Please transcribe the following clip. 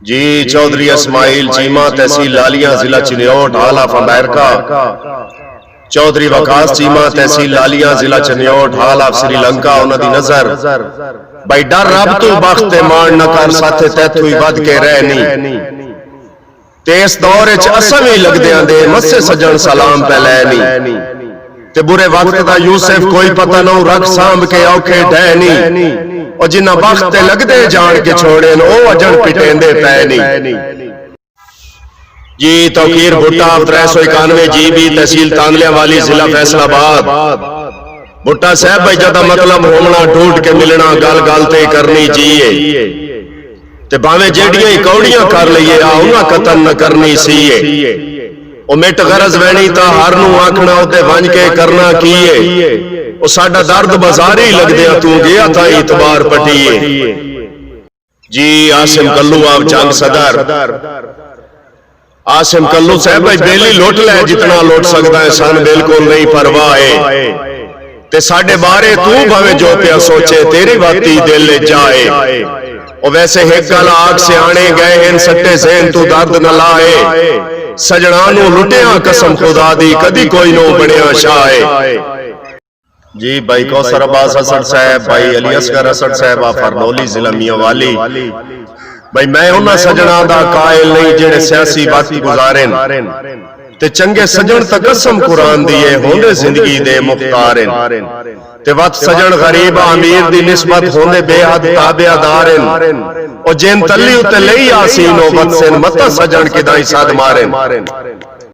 जी चौधरी इस्माइल चीमा तहसील लालिया जिला चिन्योट हाल of America. Chaudhary Waqas Cheema तहसील लालिया जिला चिन्योट हाल of Sri Lanka. उन्होंने नजर भाई डर रब तू बख्ते मान न कर साथे तैथू ही बद के रहनी ते इस दौर च असम ही लगदियां दे मस्से सजन सलाम पे लैनी ते बुरे वक्त दा यूसुफ कोई पता नौ रख सांभ के औखे डैनी और जिन्ना वक्त लगदे जान के छोड़े ओ अजन पिटेंदे पैनी। जी तौकीर भुट्टा 391 GB तहसील तांगलिया वाली जिला फैसलाबाद। भुट्टा साहब भाई जदा मतलब होना ढूंढ के मिलना गल गल ते करनी जीए ते भावे जेड़ियां ही कौड़ियां कर लईए आ उन्हां कतन न करनी सीए ओ मिट गरज वैनी ता हर नू आखना उते वंज के करना कीए ओ साडा दर्द बाजारी लगदिया तू गया था इतबार पटीए। जी आसिम कल्लू आप जंग सदर। आसिम कल्लू साहब भाई बेली लुट ले जितना लुट सकता है सन बिल्कुल नहीं परवाह है ते साडे बारे तू भावे जो पिया सोचे तेरी बाती दिल जाए और वैसे एक गल आग से आने गए इन सट्टे से तू दर्द न लाए सजना नू लुटिया कसम खुदा दी कदी कोई नो बनिया शाए। जी भाई कौसर अब्बास असद साहब भाई अली असगर असद साहब फरनोली जिला मियांवाली। भाई मैं उन्हां सजना दा कायल नहीं जेड़े सियासी वक्त गुजारेन ते चंगे सजन ता कसम कुरान दिए होंदे जिंदगी दे मुख्तारिन ते वत सजन गरीब अमीर दी निस्बत होंदे बेहद ताबेदारिन और जिन तली उते लई आसीनो वत सेन मता सजन किदाई साध मारेन।